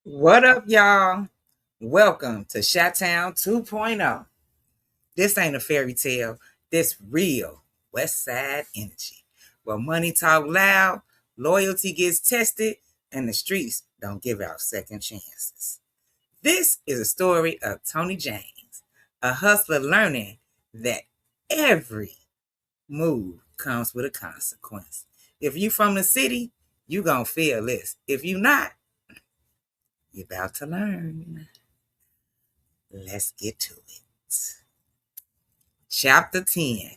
What up, y'all? Welcome to ChiTown 2.0. This ain't a fairy tale. This real West Side energy. Where money talk loud, loyalty gets tested, and the streets don't give out second chances. This is a story of Tony James, a hustler learning that every move comes with a consequence. If you from the city, you gonna feel this. If you not, you about to learn. Let's get to it. Chapter 10.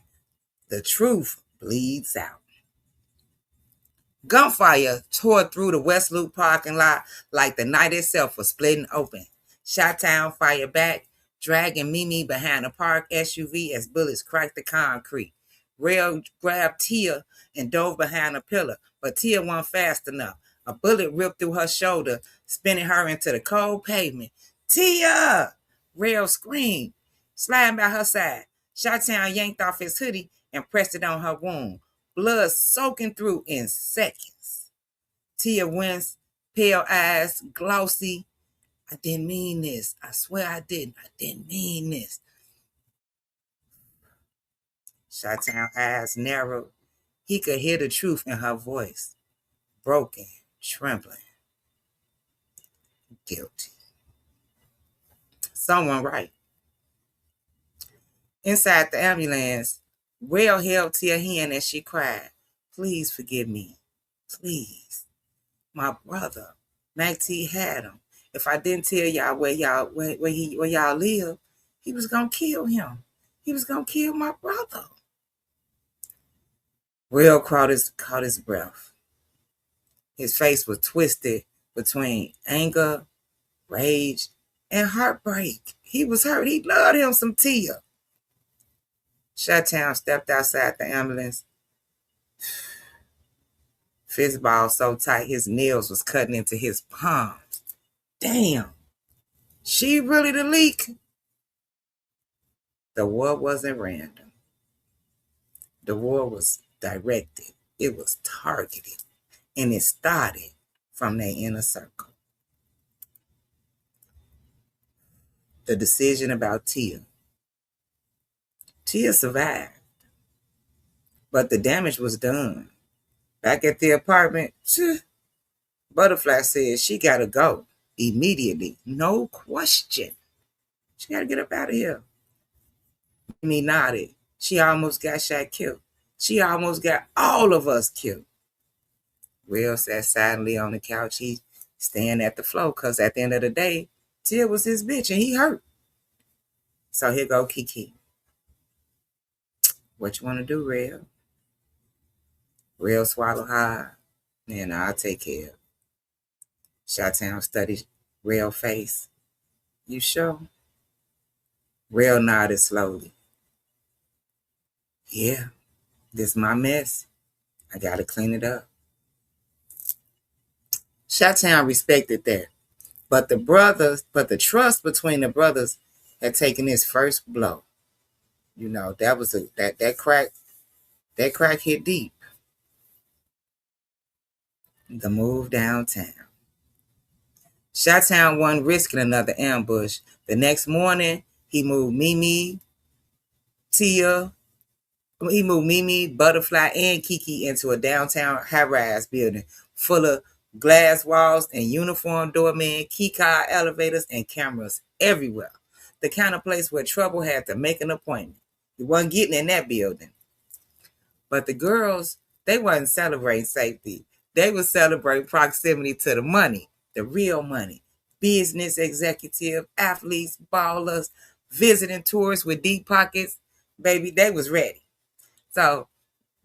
The truth bleeds out. Gunfire tore through the West Loop parking lot like the night itself was splitting open. Chi-Town fired back, dragging Mimi behind a parked SUV as bullets cracked the concrete. Rail grabbed Tia and dove behind a pillar, but Tia wasn't fast enough. A bullet ripped through her shoulder, spinning her into the cold pavement. Tia! Rail screamed, sliding by her side. Chi-Town yanked off his hoodie and pressed it on her wound, blood soaking through in seconds. Tia winced, pale eyes, glossy. I didn't mean this. I swear I didn't. I didn't mean this. Chi-Town eyes narrowed. He could hear the truth in her voice. Broken, trembling, guilty. Someone right. Inside the ambulance, Will held Tia hand as she cried. Please forgive me. Please. My brother, Mac T had him. If I didn't tell y'all where y'all live, he was gonna kill him. He was gonna kill my brother. Will caught his breath. His face was twisted between anger, rage, and heartbreak. He was hurt. He loved him some Tia. Chi-Town stepped outside the ambulance, fist ball so tight his nails was cutting into his palms. Damn, she really the leak? The war wasn't random. The war was directed. It was targeted. And it started from their inner circle. The decision about Tia. Tia survived, but the damage was done. Back at the apartment, Butterfly said she gotta go immediately. No question. She gotta get up out of here. Me nodded. She almost got shot killed. She almost got all of us killed. Will sat silently on the couch. He staring at the floor because at the end of the day, Tia was his bitch and he hurt. So here go Kiki. What you want to do, Real? Real swallow hard. And I'll take care of it. Chi-Town studied Real face. You sure? Real nodded slowly. Yeah, this my mess. I gotta clean it up. Chi-Town respected that. But the trust between the brothers had taken its first blow. You know, that crack hit deep. The move downtown. Chi-Town wasn't risking another ambush. The next morning, Tia, he moved Mimi, Butterfly, and Kiki into a downtown high-rise building full of glass walls and uniformed doormen, key card elevators, and cameras everywhere. The kind of place where trouble had to make an appointment. You wasn't getting in that building. But the girls, they wasn't celebrating safety. They would celebrate proximity to the money, the real money. Business executive, athletes, ballers, visiting tourists with deep pockets. Baby, they was ready. So,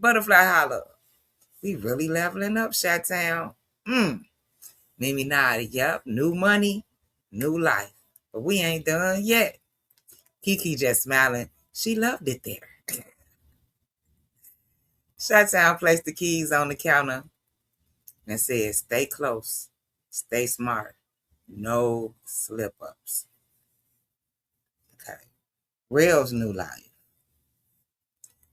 Butterfly holler, we really leveling up, Chi-Town. Mimi nodded, yep, new money, new life. But we ain't done yet. Kiki just smiling. She loved it there. Chi-Town placed the keys on the counter and said, stay close, stay smart, no slip ups. Okay. Real's new life.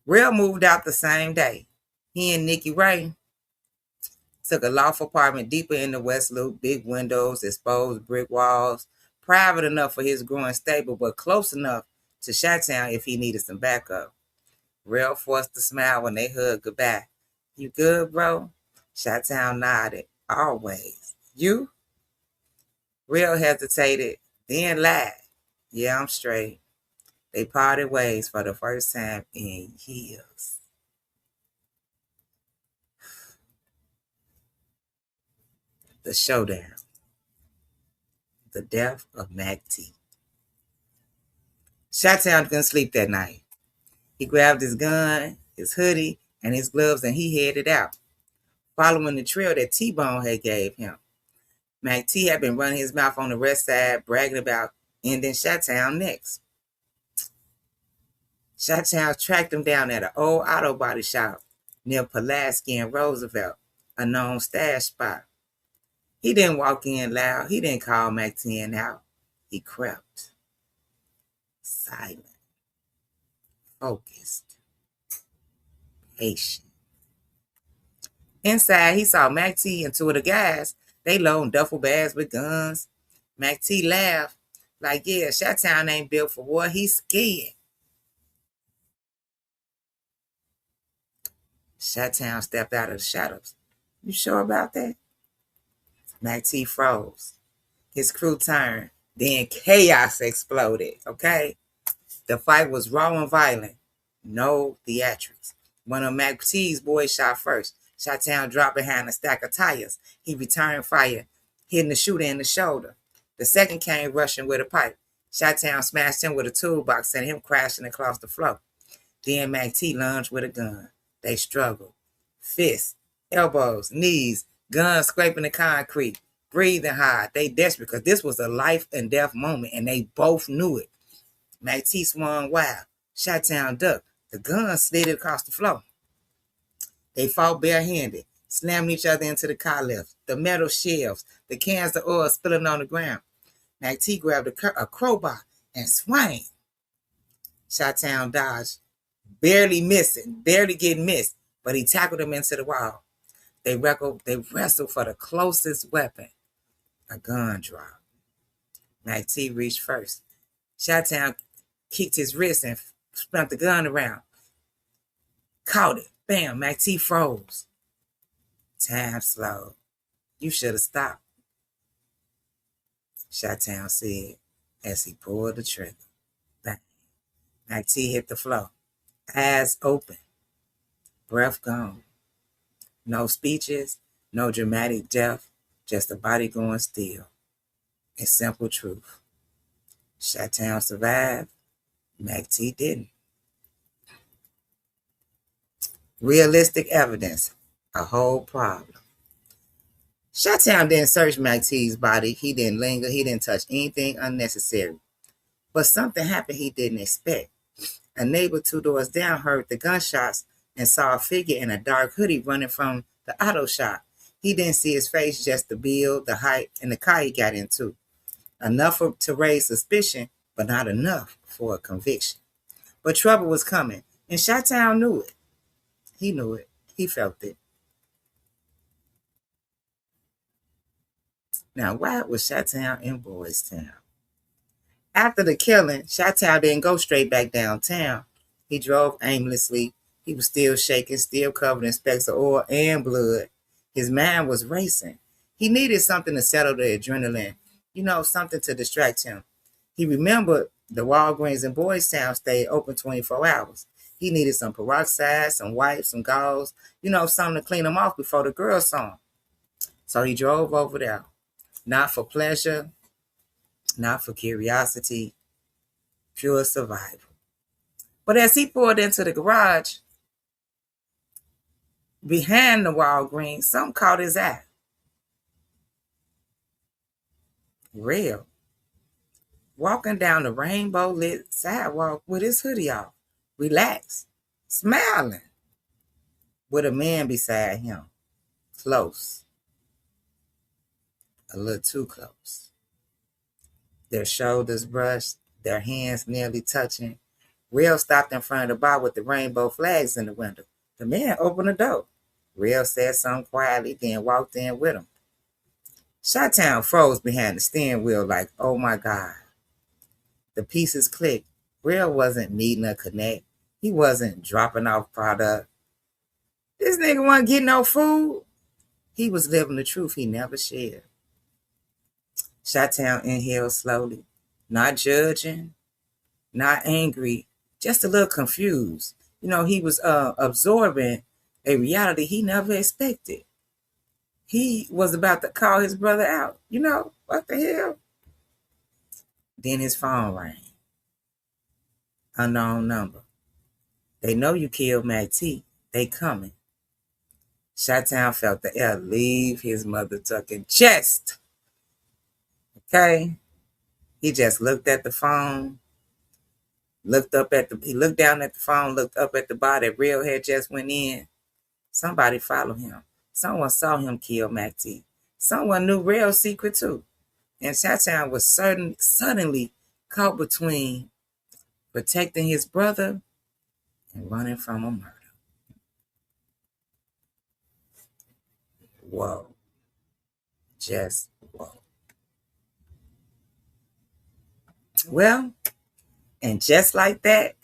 Real moved out the same day. He and Nikki Ray Took a loft apartment deeper in the West Loop, big windows, exposed brick walls, private enough for his growing stable, but close enough to ChiTown if he needed some backup. Real forced to smile when they hugged goodbye. You good, bro? ChiTown nodded. Always. You? Real hesitated, then lied. Yeah, I'm straight. They parted ways for the first time in years. The showdown. The death of Mac T. ChiTown couldn't sleep that night. He grabbed his gun, his hoodie, and his gloves, and he headed out, following the trail that T-Bone had gave him. Mac T had been running his mouth on the west side, bragging about ending ChiTown next. ChiTown tracked him down at an old auto body shop near Pulaski and Roosevelt, a known stash spot. He didn't walk in loud. He didn't call Mac T out. He crept, silent, focused, patient. Inside, he saw Mac T and two of the guys. They loading duffel bags with guns. Mac T laughed, like, yeah, ChiTown ain't built for war. He's scared. ChiTown stepped out of the shadows. You sure about that? Mac T froze. His crew turned. Then chaos exploded, okay? The fight was raw and violent. No theatrics. One of Mac T's boys shot first. ChiTown dropped behind a stack of tires. He returned fire, hitting the shooter in the shoulder. The second came rushing with a pipe. ChiTown smashed him with a toolbox, sending him crashing across the floor. Then Mac T lunged with a gun. They struggled. Fists, elbows, knees, guns scraping the concrete, breathing hard. They desperate because this was a life and death moment, and they both knew it. Mac T swung wild. ChiTown ducked. The gun slid across the floor. They fought barehanded, slamming each other into the car lifts, the metal shelves, the cans of oil spilling on the ground. Mac T grabbed a crowbar and swang. ChiTown dodged, barely getting missed, but he tackled him into the wall. They wrestled for the closest weapon. A gun dropped. Mac T reached first. ChiTown kicked his wrist and spun the gun around. Caught it. Bam, Mac T froze. Time slowed. You should have stopped, ChiTown said as he pulled the trigger. Bang. Mac T hit the floor. Eyes open. Breath gone. No speeches, no dramatic death, just the body going still. It's simple truth. ChiTown survived. Mac T didn't. Realistic evidence. A whole problem. ChiTown didn't search Mac T's body. He didn't linger. He didn't touch anything unnecessary. But something happened he didn't expect. A neighbor 2 doors down heard the gunshots and saw a figure in a dark hoodie running from the auto shop. He didn't see his face, just the build, the height, and the car he got into. Enough to raise suspicion, but not enough for a conviction. But trouble was coming, and ChiTown knew it. He knew it. He felt it. Now, why was ChiTown in Boys Town? After the killing, ChiTown didn't go straight back downtown. He drove aimlessly. He was still shaking, still covered in specks of oil and blood. His mind was racing. He needed something to settle the adrenaline, something to distract him. He remembered the Walgreens in Boys Town stayed open 24 hours. He needed some peroxide, some wipes, some gauze, something to clean him off before the girls saw him. So he drove over there, not for pleasure, not for curiosity, pure survival. But as he pulled into the garage behind the Walgreens, something caught his eye. Real, walking down the rainbow lit sidewalk with his hoodie off, relaxed, smiling, with a man beside him, close, a little too close. Their shoulders brushed, their hands nearly touching. Real stopped in front of the bar with the rainbow flags in the window. The man opened the door. Real said something quietly, then walked in with him. ChiTown froze behind the steering wheel like, oh my God. The pieces clicked. Real wasn't needing a connect. He wasn't dropping off product. This nigga wasn't getting no food. He was living the truth he never shared. ChiTown inhaled slowly, not judging, not angry, just a little confused. He was absorbing a reality he never expected. He was about to call his brother out. What the hell? Then his phone rang. Unknown number. They know you killed Mac T. They coming. ChiTown felt the air leave his mother-tucking chest. Okay? He just looked at the phone, he looked down at the phone, looked up at the body. Real had just went in. Somebody followed him. Someone saw him kill Mac T. Someone knew Real's secret too. And ChiTown was suddenly caught between protecting his brother and running from a murder. Whoa. Just whoa. Well, and just like that,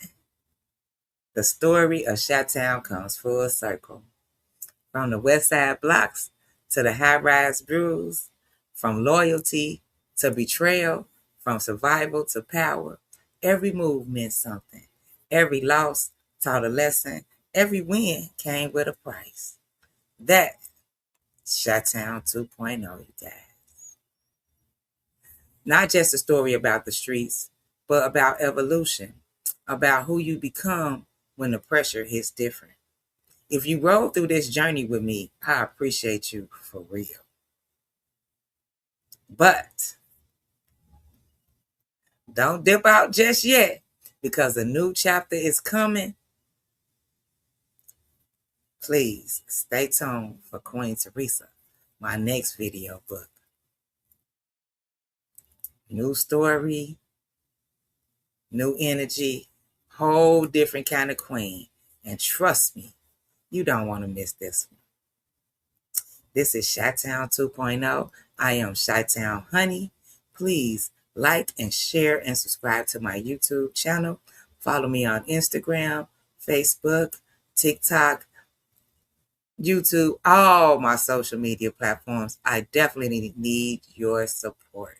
the story of ChiTown comes full circle. From the West Side blocks to the high-rise brews, from loyalty to betrayal, from survival to power, every move meant something. Every loss taught a lesson. Every win came with a price. That's ChiTown 2.0, you guys. Not just a story about the streets, but about evolution, about who you become when the pressure hits different. If you roll through this journey with me, I appreciate you for real. But don't dip out just yet, because a new chapter is coming. Please stay tuned for Queen Teresa, my next video book. New story, new energy, whole different kind of queen. And trust me, you don't want to miss this one. This is ChiTown 2.0. I am ChiTown Honey. Please like and share and subscribe to my YouTube channel. Follow me on Instagram, Facebook, TikTok, YouTube, all my social media platforms. I definitely need your support.